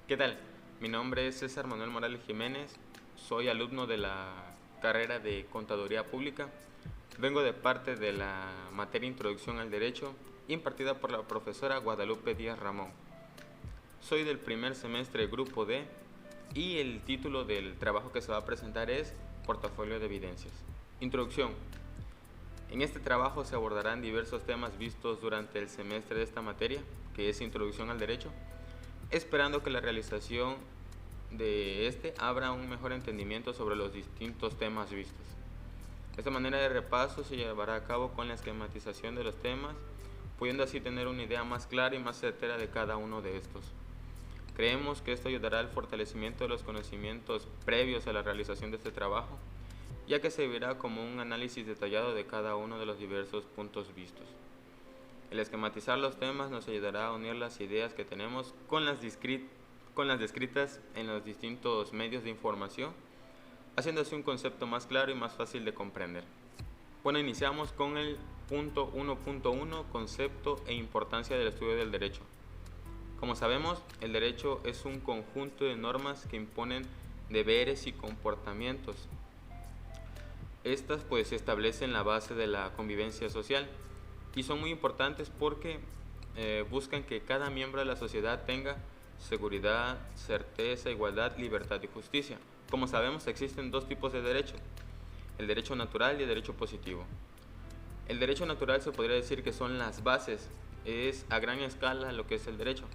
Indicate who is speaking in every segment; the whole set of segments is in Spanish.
Speaker 1: ¿Qué tal? Mi nombre es César Manuel Morales Jiménez, soy alumno de la carrera de Contaduría Pública. Vengo de parte de la materia Introducción al Derecho, impartida por la profesora Guadalupe Díaz Ramón. Soy del primer semestre Grupo D y el título del trabajo que se va a presentar es Portafolio de Evidencias. Introducción. En este trabajo se abordarán diversos temas vistos durante el semestre de esta materia, que es Introducción al Derecho, esperando que la realización de este abra un mejor entendimiento sobre los distintos temas vistos. Esta manera de repaso se llevará a cabo con la esquematización de los temas, pudiendo así tener una idea más clara y más certera de cada uno de estos. Creemos que esto ayudará al fortalecimiento de los conocimientos previos a la realización de este trabajo, ya que servirá como un análisis detallado de cada uno de los diversos puntos vistos. El esquematizar los temas nos ayudará a unir las ideas que tenemos con las descritas en los distintos medios de información, haciendo así un concepto más claro y más fácil de comprender. Bueno, iniciamos con el punto 1.1, concepto e importancia del estudio del derecho. Como sabemos, el derecho es un conjunto de normas que imponen deberes y comportamientos. Estas pues establecen la base de la convivencia social y son muy importantes porque buscan que cada miembro de la sociedad tenga seguridad, certeza, igualdad, libertad y justicia. Como sabemos, existen dos tipos de derecho, el derecho natural y el derecho positivo. El derecho natural se podría decir que son las bases, es a gran escala lo que es el derecho.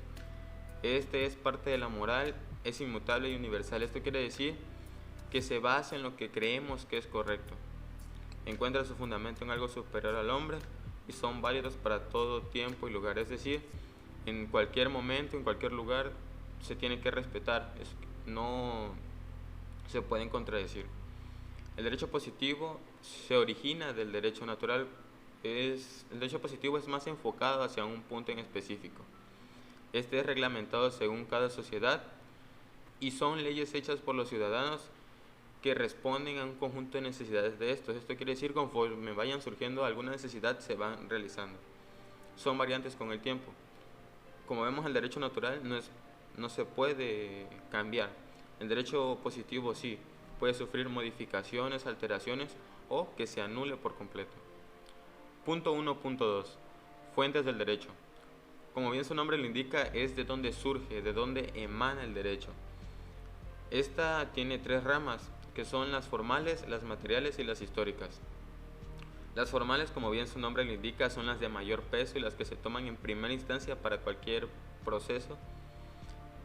Speaker 1: Este es parte de la moral, es inmutable y universal. Esto quiere decir que se basa en lo que creemos que es correcto. Encuentra su fundamento en algo superior al hombre y son válidos para todo tiempo y lugar. Es decir, en cualquier momento, en cualquier lugar, se tiene que respetar. No se pueden contradecir. El derecho positivo se origina del derecho natural. El derecho positivo es más enfocado hacia un punto en específico. Este es reglamentado según cada sociedad y son leyes hechas por los ciudadanos que responden a un conjunto de necesidades de estos. Esto quiere decir, conforme vayan surgiendo alguna necesidad, se van realizando. Son variantes con el tiempo. Como vemos, el derecho natural no se puede cambiar. El derecho positivo sí, puede sufrir modificaciones, alteraciones o que se anule por completo. Punto 1.2. Fuentes del derecho. Como bien su nombre lo indica, es de donde surge, de donde emana el derecho. Esta tiene tres ramas, que son las formales, las materiales y las históricas. Las formales, como bien su nombre lo indica, son las de mayor peso y las que se toman en primera instancia para cualquier proceso.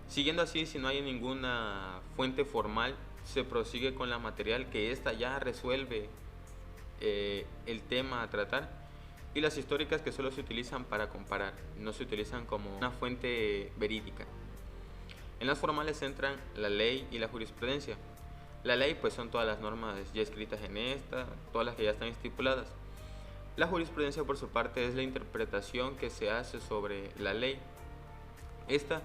Speaker 1: Siguiendo así, si no hay ninguna fuente formal, se prosigue con la material, que ésta ya resuelve el tema a tratar. Y las históricas, que solo se utilizan para comparar, no se utilizan como una fuente verídica. En las formales entran la ley y la jurisprudencia. La ley pues son todas las normas ya escritas en esta, todas las que ya están estipuladas. La jurisprudencia por su parte es la interpretación que se hace sobre la ley. Esta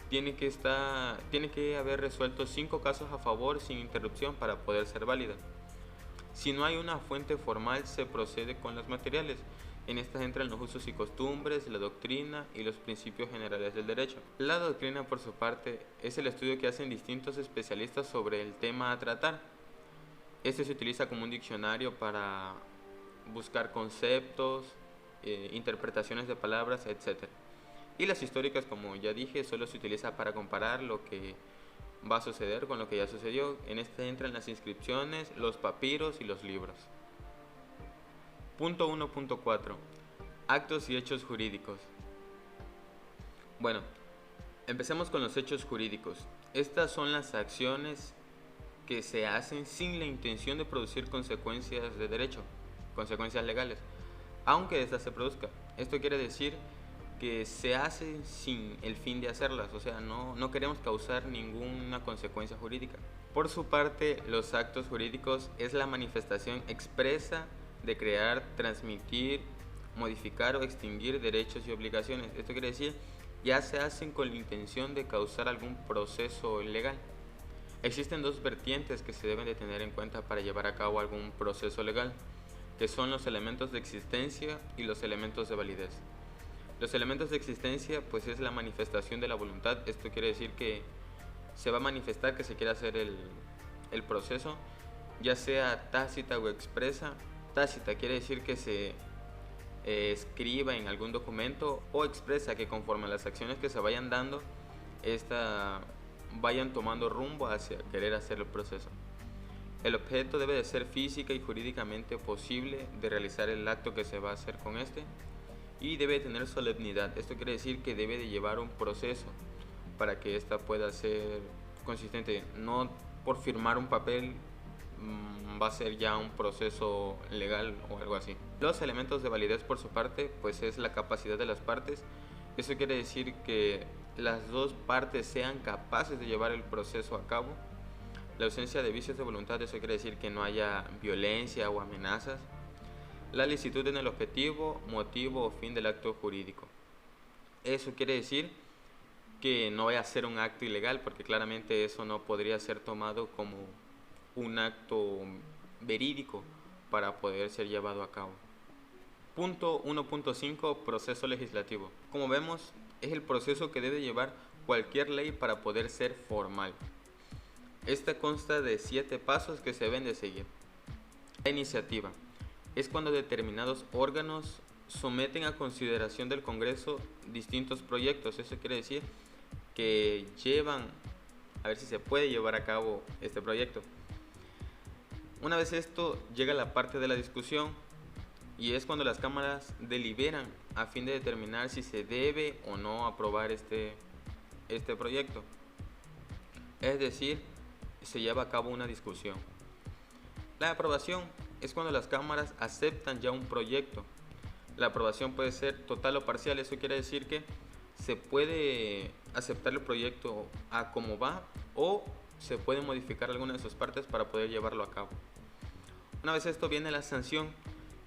Speaker 1: tiene que haber resuelto 5 casos a favor sin interrupción para poder ser válida. Si no hay una fuente formal, se procede con las materiales. En estas entran los usos y costumbres, la doctrina y los principios generales del derecho. La doctrina, por su parte, es el estudio que hacen distintos especialistas sobre el tema a tratar. Este se utiliza como un diccionario para buscar conceptos, interpretaciones de palabras, etc. Y las históricas, como ya dije, solo se utiliza para comparar lo que va a suceder con lo que ya sucedió. En este entran las inscripciones, los papiros y los libros. Punto 1.4. Actos y hechos jurídicos. Bueno, empecemos con los hechos jurídicos. Estas son las acciones que se hacen sin la intención de producir consecuencias de derecho, consecuencias legales, aunque ésta se produzca. Esto quiere decir que se hace sin el fin de hacerlas, o sea, no queremos causar ninguna consecuencia jurídica. Por su parte, los actos jurídicos es la manifestación expresa de crear, transmitir, modificar o extinguir derechos y obligaciones. Esto quiere decir, ya se hacen con la intención de causar algún proceso legal. Existen dos vertientes que se deben de tener en cuenta para llevar a cabo algún proceso legal, que son los elementos de existencia y los elementos de validez. Los elementos de existencia pues es la manifestación de la voluntad. Esto quiere decir que se va a manifestar que se quiere hacer el proceso, ya sea tácita o expresa. Tácita quiere decir que se escriba en algún documento, o expresa que conforme a las acciones que se vayan dando, vayan tomando rumbo hacia querer hacer el proceso. El objeto debe de ser física y jurídicamente posible de realizar el acto que se va a hacer con y debe tener solemnidad. Esto quiere decir que debe de llevar un proceso para que ésta pueda ser consistente. No por firmar un papel va a ser ya un proceso legal o algo así. Los elementos de validez por su parte, pues es la capacidad de las partes. Eso quiere decir que las dos partes sean capaces de llevar el proceso a cabo. La ausencia de vicios de voluntad, eso quiere decir que no haya violencia o amenazas. La licitud en el objetivo, motivo o fin del acto jurídico. Eso quiere decir que no vaya a ser un acto ilegal, porque claramente eso no podría ser tomado como un acto verídico para poder ser llevado a cabo. Punto 1.5. Proceso legislativo. Como vemos, es el proceso que debe llevar cualquier ley para poder ser formal. Esta consta de 7 pasos que se deben de seguir. La iniciativa es cuando determinados órganos someten a consideración del Congreso distintos proyectos. Eso quiere decir que llevan a ver si se puede llevar a cabo este proyecto. Una vez esto, llega la parte de la discusión, y es cuando las cámaras deliberan a fin de determinar si se debe o no aprobar este proyecto. Es decir, se lleva a cabo una discusión. La aprobación es cuando las cámaras aceptan ya un proyecto. La aprobación puede ser total o parcial. Eso quiere decir que se puede aceptar el proyecto a como va, o se puede modificar alguna de sus partes para poder llevarlo a cabo. Una vez esto, viene la sanción,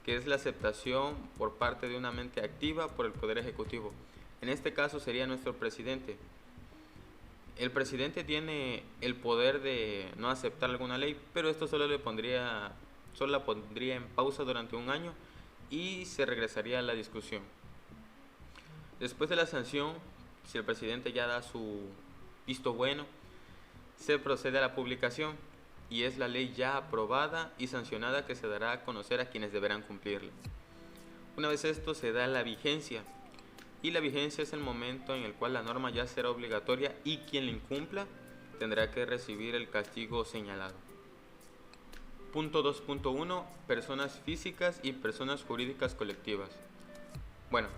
Speaker 1: que es la aceptación por parte de una mente activa por el Poder Ejecutivo. En este caso sería nuestro presidente. El presidente tiene el poder de no aceptar alguna ley, pero esto solo la pondría en pausa durante un año y se regresaría a la discusión. Después de la sanción, si el presidente ya da su visto bueno, se procede a la publicación, y es la ley ya aprobada y sancionada que se dará a conocer a quienes deberán cumplirla. Una vez esto, se da la vigencia, y la vigencia es el momento en el cual la norma ya será obligatoria y quien la incumpla tendrá que recibir el castigo señalado. Punto 2.1. Personas físicas y personas jurídicas colectivas. Bueno,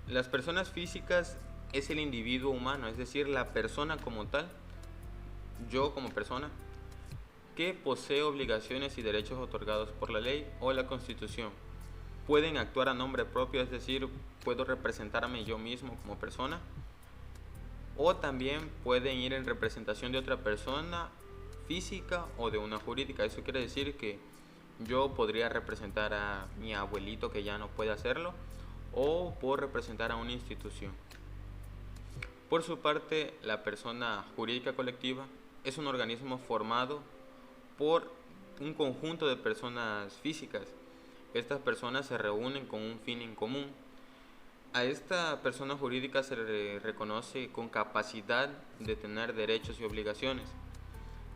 Speaker 1: las personas físicas es el individuo humano, es decir, la persona como tal, yo como persona, que posee obligaciones y derechos otorgados por la ley o la Constitución. Pueden actuar a nombre propio, es decir, puedo representarme yo mismo como persona, o también pueden ir en representación de otra persona física o de una jurídica. Eso quiere decir que yo podría representar a mi abuelito que ya no puede hacerlo, o puedo representar a una institución. Por su parte, la persona jurídica colectiva es un organismo formado por un conjunto de personas físicas. Estas personas se reúnen con un fin en común. A esta persona jurídica se le reconoce con capacidad de tener derechos y obligaciones.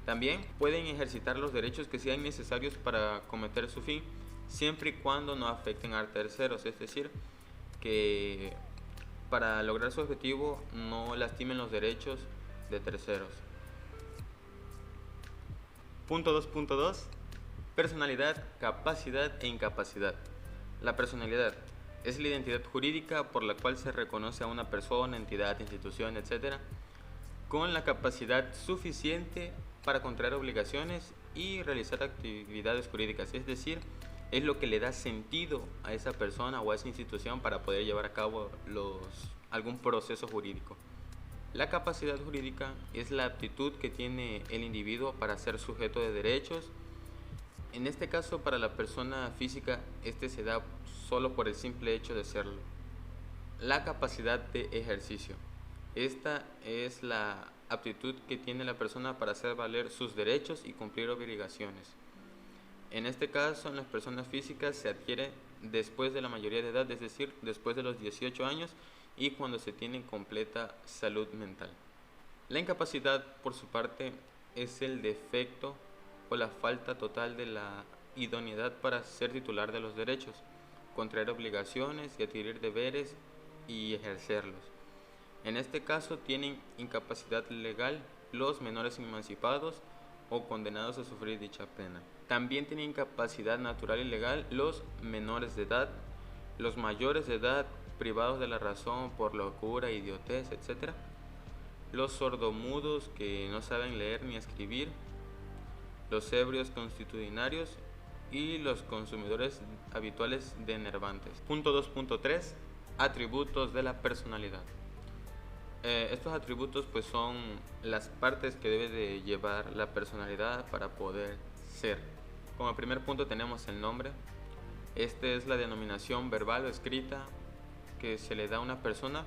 Speaker 1: También pueden ejercitar los derechos que sean necesarios para cometer su fin, siempre y cuando no afecten a terceros, es decir, que para lograr su objetivo no lastimen los derechos de terceros. Punto 2.2. Personalidad, capacidad e incapacidad. La personalidad es la identidad jurídica por la cual se reconoce a una persona, entidad, institución, etc., con la capacidad suficiente para contraer obligaciones y realizar actividades jurídicas, es decir, es lo que le da sentido a esa persona o a esa institución para poder llevar a cabo algún proceso jurídico. La capacidad jurídica es la aptitud que tiene el individuo para ser sujeto de derechos. En este caso, para la persona física, este se da solo por el simple hecho de serlo. La capacidad de ejercicio. Esta es la aptitud que tiene la persona para hacer valer sus derechos y cumplir obligaciones. En este caso, en las personas físicas se adquiere después de la mayoría de edad, es decir, después de los 18 años y cuando se tiene completa salud mental. La incapacidad, por su parte, es el defecto o la falta total de la idoneidad para ser titular de los derechos, contraer obligaciones y adquirir deberes y ejercerlos. En este caso tienen incapacidad legal los menores emancipados o condenados a sufrir dicha pena. También tienen incapacidad natural y legal los menores de edad, los mayores de edad privados de la razón por locura, idiotez, etc. Los sordomudos que no saben leer ni escribir, los ebrios constitucionarios y los consumidores habituales de enervantes. Punto 2.3. Atributos de la personalidad. Estos atributos pues son las partes que debe de llevar la personalidad para poder ser. Como primer punto tenemos el nombre. Este es la denominación verbal o escrita que se le da a una persona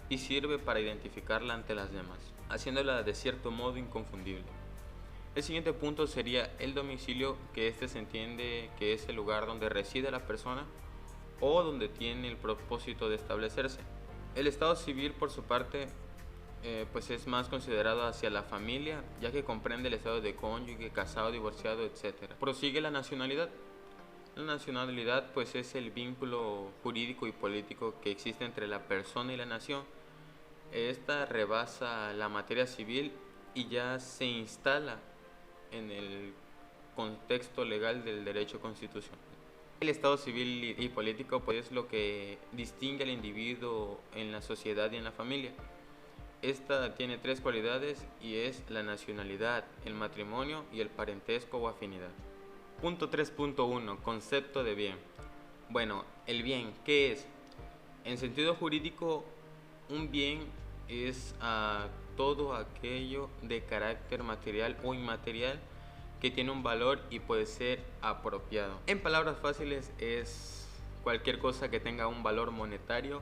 Speaker 1: y sirve para identificarla ante las demás, haciéndola de cierto modo inconfundible. El siguiente punto sería el domicilio, que este se entiende que es el lugar donde reside la persona o donde tiene el propósito de establecerse. El estado civil, por su parte, pues es más considerado hacia la familia, ya que comprende el estado de cónyuge, casado, divorciado, etc. Prosigue la nacionalidad. La nacionalidad pues es el vínculo jurídico y político que existe entre la persona y la nación. Esta rebasa la materia civil y ya se instala en el contexto legal del derecho constitucional. El estado civil y político pues es lo que distingue al individuo en la sociedad y en la familia. Esta tiene tres cualidades y es la nacionalidad, el matrimonio y el parentesco o afinidad. Punto 3.1. Concepto de bien. Bueno, el bien, ¿qué es? En sentido jurídico, un bien es todo aquello de carácter material o inmaterial que tiene un valor y puede ser apropiado. En palabras fáciles, es cualquier cosa que tenga un valor monetario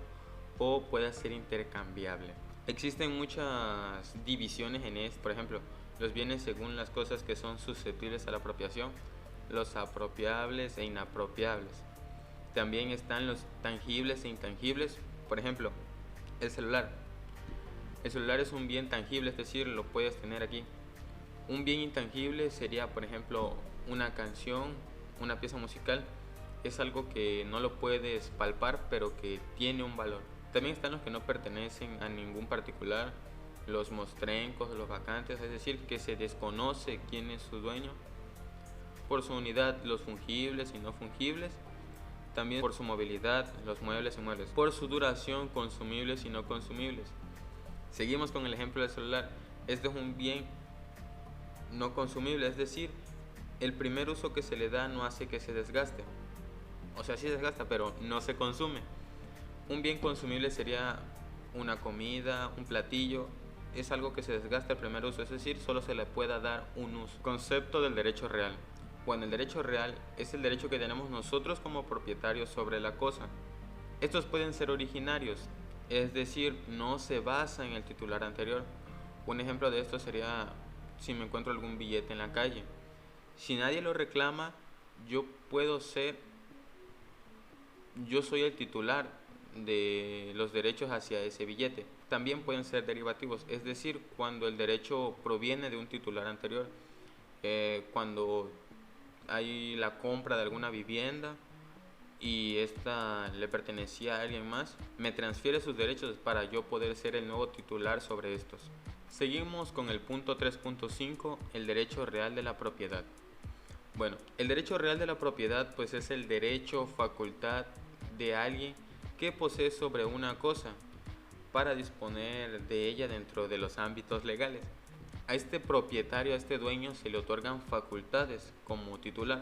Speaker 1: o pueda ser intercambiable. Existen muchas divisiones en esto. Por ejemplo, los bienes según las cosas que son susceptibles a la apropiación, los apropiables e inapropiables. También están los tangibles e intangibles. Por ejemplo, el celular. El celular es un bien tangible, es decir, lo puedes tener aquí. Un bien intangible sería, por ejemplo, una canción, una pieza musical. Es algo que no lo puedes palpar, pero que tiene un valor. También están los que no pertenecen a ningún particular, los mostrencos, los vacantes, es decir, que se desconoce quién es su dueño. Por su unidad, los fungibles y no fungibles. También por su movilidad, los muebles y inmuebles. Por su duración, consumibles y no consumibles. Seguimos con el ejemplo del celular. Este es un bien no consumible, es decir, el primer uso que se le da no hace que se desgaste. O sea, sí se desgasta, pero no se consume. Un bien consumible sería una comida, un platillo. Es algo que se desgasta el primer uso, es decir, solo se le pueda dar un uso. Concepto del derecho real. Bueno, el derecho real es el derecho que tenemos nosotros como propietarios sobre la cosa. Estos pueden ser originarios, es decir, no se basa en el titular anterior. Un ejemplo de esto sería si me encuentro algún billete en la calle. Si nadie lo reclama, yo soy el titular de los derechos hacia ese billete. También pueden ser derivativos, es decir, cuando el derecho proviene de un titular anterior. Cuando hay la compra de alguna vivienda y esta le pertenecía a alguien más, me transfiere sus derechos para yo poder ser el nuevo titular sobre estos. Seguimos con el punto 3.5, el derecho real de la propiedad. Bueno, el derecho real de la propiedad pues es el derecho o facultad de alguien que posee sobre una cosa para disponer de ella dentro de los ámbitos legales. A este propietario, a este dueño, se le otorgan facultades como titular.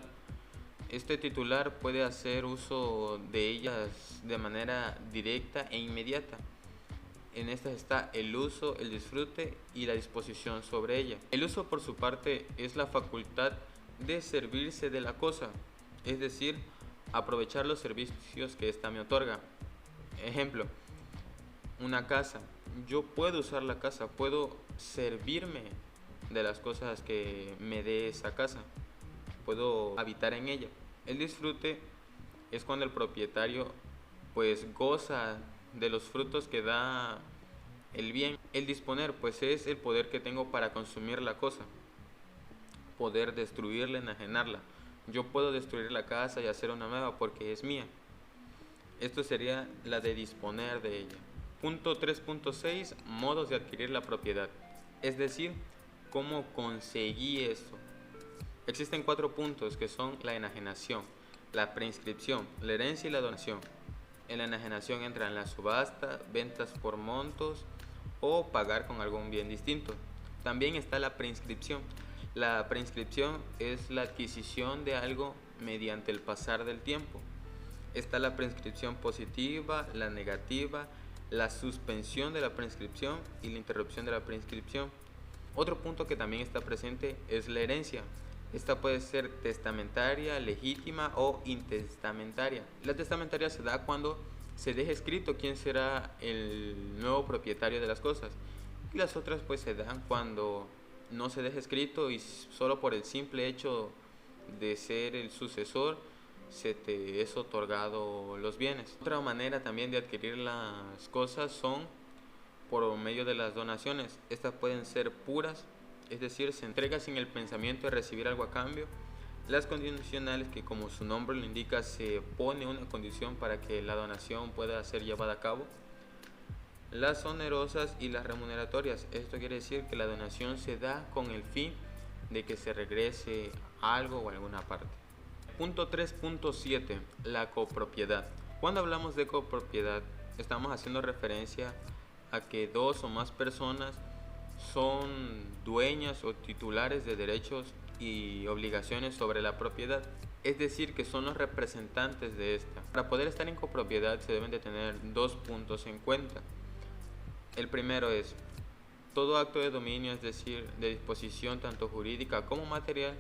Speaker 1: Este titular puede hacer uso de ellas de manera directa e inmediata. En estas está el uso, el disfrute y la disposición sobre ella. El uso, por su parte, es la facultad de servirse de la cosa, es decir, aprovechar los servicios que ésta me otorga. Ejemplo, una casa. Yo puedo usar la casa, puedo servirme de las cosas que me dé esa casa, puedo habitar en ella. El disfrute es cuando el propietario pues goza de los frutos que da el bien. El disponer pues es el poder que tengo para consumir la cosa, poder destruirla, enajenarla. Yo puedo destruir la casa y hacer una nueva porque es mía. Esto sería la de disponer de ella. Punto 3.6, modos de adquirir la propiedad. Es decir, cómo conseguí esto. Existen 4 puntos que son la enajenación, la preinscripción, la herencia y la donación. En la enajenación entran la subasta, ventas por montos o pagar con algún bien distinto. También está la preinscripción. La preinscripción es la adquisición de algo mediante el pasar del tiempo. Está la preinscripción positiva, la negativa, la suspensión de la preinscripción y la interrupción de la preinscripción. Otro punto que también está presente es la herencia. Esta puede ser testamentaria, legítima o intestamentaria. La testamentaria se da cuando se deja escrito quién será el nuevo propietario de las cosas. Y las otras pues se dan cuando no se deja escrito y solo por el simple hecho de ser el sucesor se te es otorgado los bienes. Otra manera también de adquirir las cosas son por medio de las donaciones. Estas pueden ser puras, es decir, se entrega sin el pensamiento de recibir algo a cambio. Las condicionales, que como su nombre lo indica, se pone una condición para que la donación pueda ser llevada a cabo. Las onerosas y las remuneratorias. Esto quiere decir que la donación se da con el fin de que se regrese algo o alguna parte. Punto 3.7, la copropiedad. Cuando hablamos de copropiedad, estamos haciendo referencia a que 2 o más personas son dueñas o titulares de derechos y obligaciones sobre la propiedad, es decir, que son los representantes de esta. Para poder estar en copropiedad se deben de tener 2 puntos en cuenta. El primero es, todo acto de dominio, es decir, de disposición tanto jurídica como material,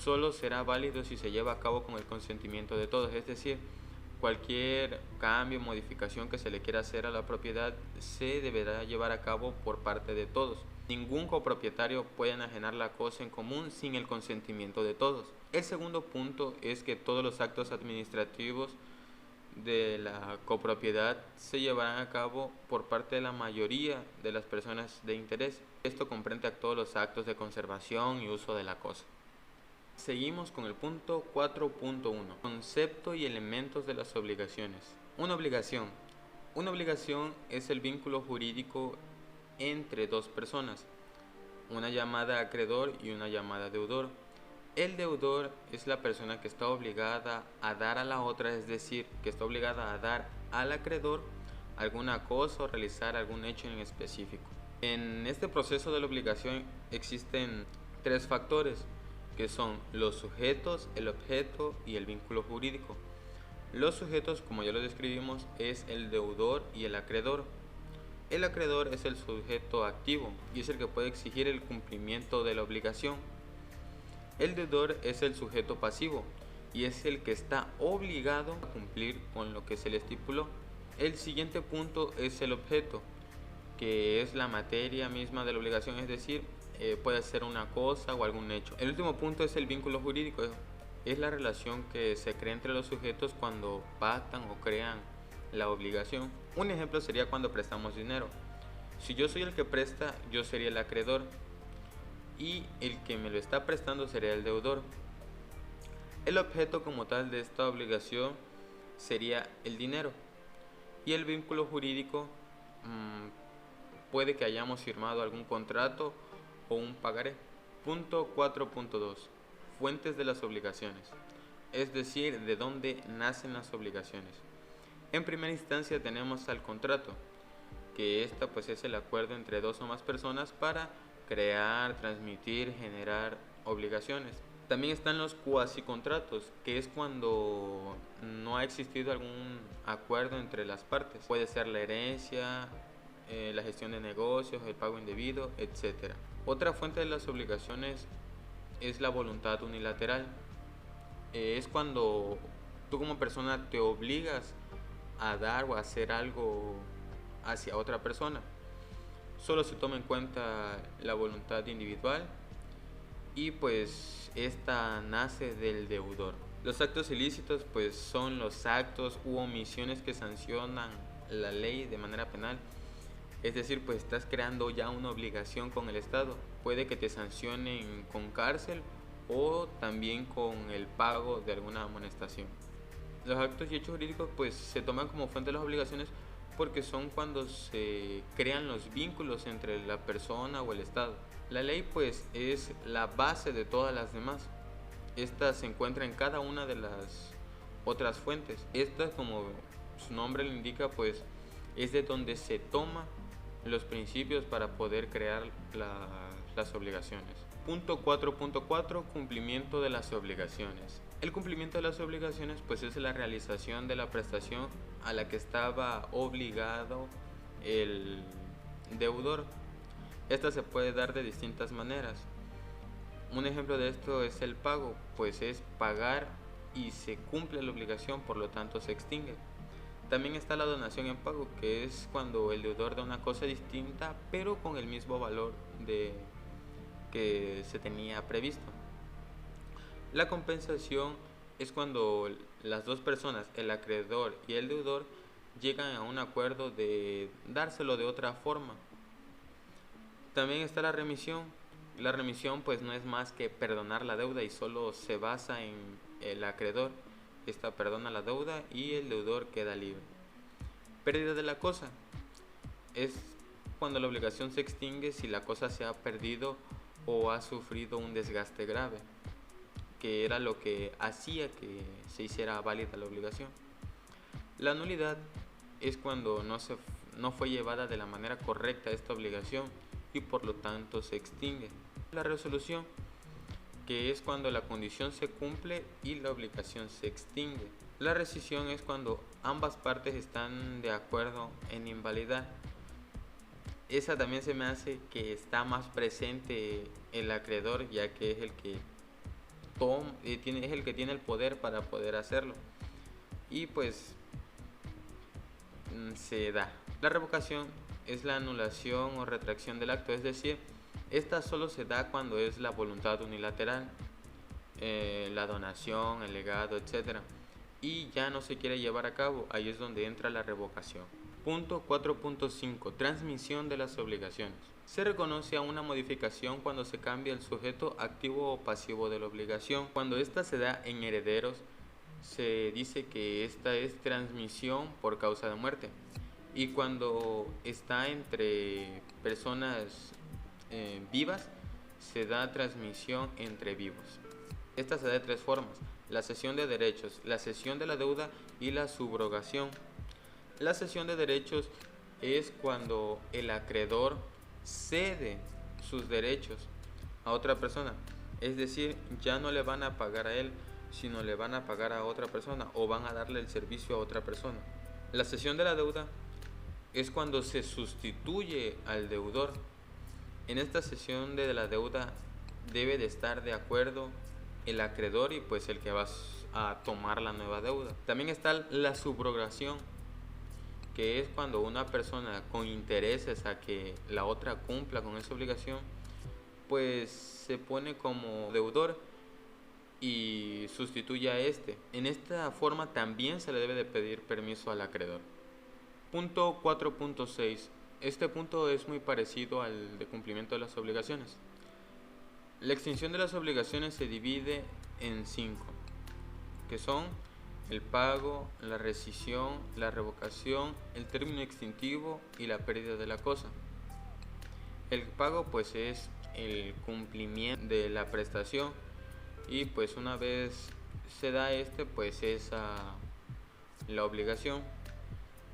Speaker 1: solo será válido si se lleva a cabo con el consentimiento de todos, es decir, cualquier cambio o modificación que se le quiera hacer a la propiedad se deberá llevar a cabo por parte de todos. Ningún copropietario puede enajenar la cosa en común sin el consentimiento de todos. El segundo punto es que todos los actos administrativos de la copropiedad se llevarán a cabo por parte de la mayoría de las personas de interés. Esto comprende a todos los actos de conservación y uso de la cosa. Seguimos con el punto 4.1, concepto y elementos de las obligaciones. Una obligación. Una obligación es el vínculo jurídico entre 2 personas, una llamada acreedor y una llamada deudor. El deudor es la persona que está obligada a dar a la otra, es decir, que está obligada a dar al acreedor alguna cosa o realizar algún hecho en específico. En este proceso de la obligación existen 3 factores, que son los sujetos, el objeto y el vínculo jurídico. Los sujetos, como ya lo describimos, es el deudor y el acreedor. El acreedor es el sujeto activo y es el que puede exigir el cumplimiento de la obligación. El deudor es el sujeto pasivo y es el que está obligado a cumplir con lo que se le estipuló. El siguiente punto es el objeto, que es la materia misma de la obligación, es decir, puede ser una cosa o algún hecho. El último punto es el vínculo jurídico, es la relación que se crea entre los sujetos cuando pactan o crean la obligación. Un ejemplo sería cuando prestamos dinero. Si yo soy el que presta, yo sería el acreedor y el que me lo está prestando sería el deudor. El objeto como tal de esta obligación sería el dinero y el vínculo jurídico puede que hayamos firmado algún contrato o un pagaré. Punto 4.2, fuentes de las obligaciones, es decir, de dónde nacen las obligaciones. En primera instancia tenemos al contrato, que esta pues es el acuerdo entre 2 o más personas para crear, transmitir, generar obligaciones. También están los cuasicontratos, que es cuando no ha existido algún acuerdo entre las partes. Puede ser la herencia, la gestión de negocios, el pago indebido, etc. Otra fuente de las obligaciones es la voluntad unilateral. Es cuando tú como persona te obligas a dar o a hacer algo hacia otra persona. Solo se toma en cuenta la voluntad individual y pues esta nace del deudor. Los actos ilícitos pues son los actos u omisiones que sancionan la ley de manera penal Es decir, pues estás creando ya una obligación con el Estado. Puede que te sancionen con cárcel o también con el pago de alguna amonestación. Los actos y hechos jurídicos pues se toman como fuente de las obligaciones porque son cuando se crean los vínculos entre la persona o el Estado. La ley pues es la base de todas las demás. Esta se encuentra en cada una de las otras fuentes. Esta, como su nombre lo indica, pues es de donde se toma los principios para poder crear las obligaciones. Punto 4.4. Cumplimiento de las obligaciones. El cumplimiento de las obligaciones pues es la realización de la prestación a la que estaba obligado el deudor. Esta se puede dar de distintas maneras. Un ejemplo de esto es el pago, pues es pagar y se cumple la obligación, por lo tanto se extingue. También está la donación en pago, que es cuando el deudor da una cosa distinta, pero con el mismo valor que se tenía previsto. La compensación es cuando las dos personas, el acreedor y el deudor, llegan a un acuerdo de dárselo de otra forma. También está la remisión. La remisión pues no es más que perdonar la deuda y solo se basa en el acreedor. Esta perdona la deuda y el deudor queda libre. Pérdida de la cosa es cuando la obligación se extingue si la cosa se ha perdido o ha sufrido un desgaste grave, que era lo que hacía que se hiciera válida la obligación. La nulidad es cuando no fue llevada de la manera correcta esta obligación y por lo tanto se extingue. La resolución, que es cuando la condición se cumple y la obligación se extingue. La rescisión es cuando ambas partes están de acuerdo en invalidar. Esa también se me hace que está más presente el acreedor, ya que es el que tiene el poder para poder hacerlo. Y pues se da. La revocación es la anulación o retracción del acto, es decir, esta solo se da cuando es la voluntad unilateral, la donación, el legado, etc. Y ya no se quiere llevar a cabo, ahí es donde entra la revocación. Punto 4.5. Transmisión de las obligaciones. Se reconoce a una modificación cuando se cambia el sujeto activo o pasivo de la obligación. Cuando esta se da en herederos, se dice que esta es transmisión por causa de muerte. Y cuando está entre personas vivas, se da transmisión entre vivos. Esta se da de tres formas: la cesión de derechos, la cesión de la deuda y la subrogación. La cesión de derechos es cuando el acreedor cede sus derechos a otra persona, es decir, ya no le van a pagar a él, sino le van a pagar a otra persona o van a darle el servicio a otra persona. La cesión de la deuda es cuando se sustituye al deudor. En esta cesión de la deuda debe de estar de acuerdo el acreedor y pues el que va a tomar la nueva deuda. También está la subrogación, que es cuando una persona con intereses a que la otra cumpla con esa obligación, pues se pone como deudor y sustituye a este. En esta forma también se le debe de pedir permiso al acreedor. Punto 4.6. Este punto es muy parecido al de cumplimiento de las obligaciones. La extinción de las obligaciones se divide en 5, que son el pago, la rescisión, la revocación, el término extintivo y la pérdida de la cosa. El pago pues es el cumplimiento de la prestación y pues una vez se da pues es la obligación.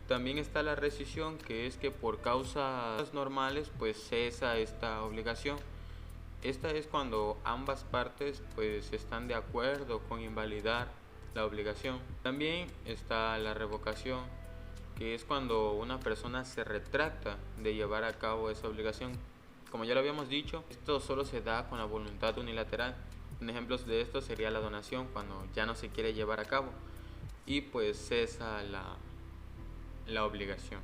Speaker 1: También está la rescisión, que es que por causas normales pues cesa esta obligación. Esta es cuando ambas partes pues están de acuerdo con invalidar la obligación. También está la revocación, que es cuando una persona se retracta de llevar a cabo esa obligación. Como ya lo habíamos dicho, esto solo se da con la voluntad unilateral. Un ejemplo de esto sería la donación, cuando ya no se quiere llevar a cabo y pues cesa la obligación.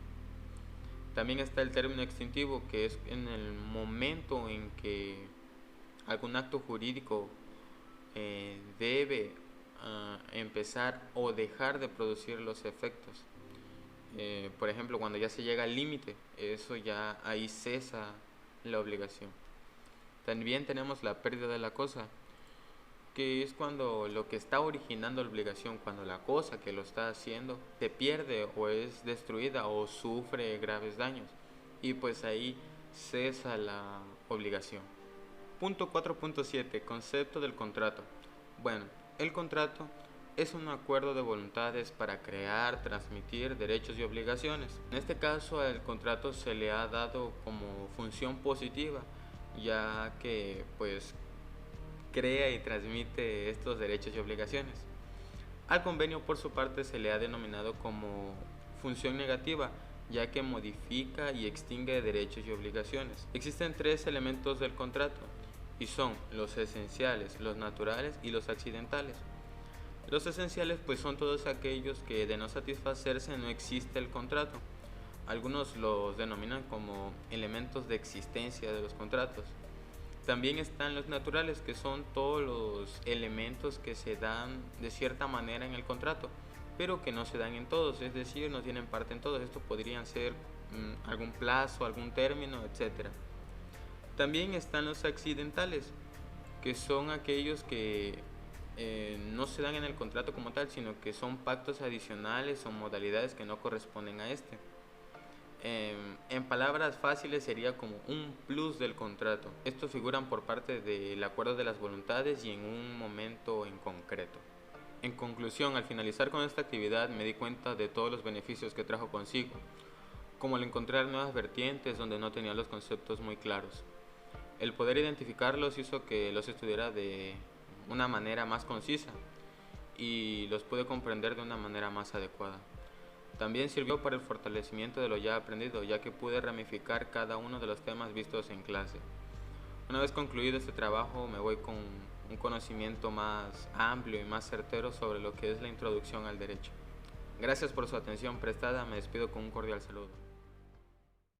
Speaker 1: También está el término extintivo, que es en el momento en que algún acto jurídico debe empezar o dejar de producir los efectos. Por ejemplo, cuando ya se llega al límite, eso ya ahí cesa la obligación. También tenemos la pérdida de la cosa, que es cuando lo que está originando la obligación, cuando la cosa que lo está haciendo se pierde o es destruida o sufre graves daños, y pues ahí cesa la obligación. Punto 4.7. Concepto del contrato. Bueno, el contrato es un acuerdo de voluntades para crear, transmitir derechos y obligaciones. En este caso, al contrato se le ha dado como función positiva, ya que pues crea y transmite estos derechos y obligaciones. Al convenio, por su parte, se le ha denominado como función negativa, ya que modifica y extingue derechos y obligaciones. Existen tres elementos del contrato, y son los esenciales, los naturales y los accidentales. Los esenciales pues son todos aquellos que de no satisfacerse no existe el contrato. Algunos los denominan como elementos de existencia de los contratos. También están los naturales, que son todos los elementos que se dan de cierta manera en el contrato, pero que no se dan en todos, es decir, no tienen parte en todos. Estos podrían ser algún plazo, algún término, etc. También están los accidentales, que son aquellos que no se dan en el contrato como tal, sino que son pactos adicionales o modalidades que no corresponden a este. En palabras fáciles sería como un plus del contrato. Estos figuran por parte del acuerdo de las voluntades y en un momento en concreto. En conclusión, al finalizar con esta actividad me di cuenta de todos los beneficios que trajo consigo, como el encontrar nuevas vertientes donde no tenía los conceptos muy claros. El poder identificarlos hizo que los estudiara de una manera más concisa y los pude comprender de una manera más adecuada. También sirvió para el fortalecimiento de lo ya aprendido, ya que pude ramificar cada uno de los temas vistos en clase. Una vez concluido este trabajo, me voy con un conocimiento más amplio y más certero sobre lo que es la introducción al derecho. Gracias por su atención prestada, me despido con un cordial saludo.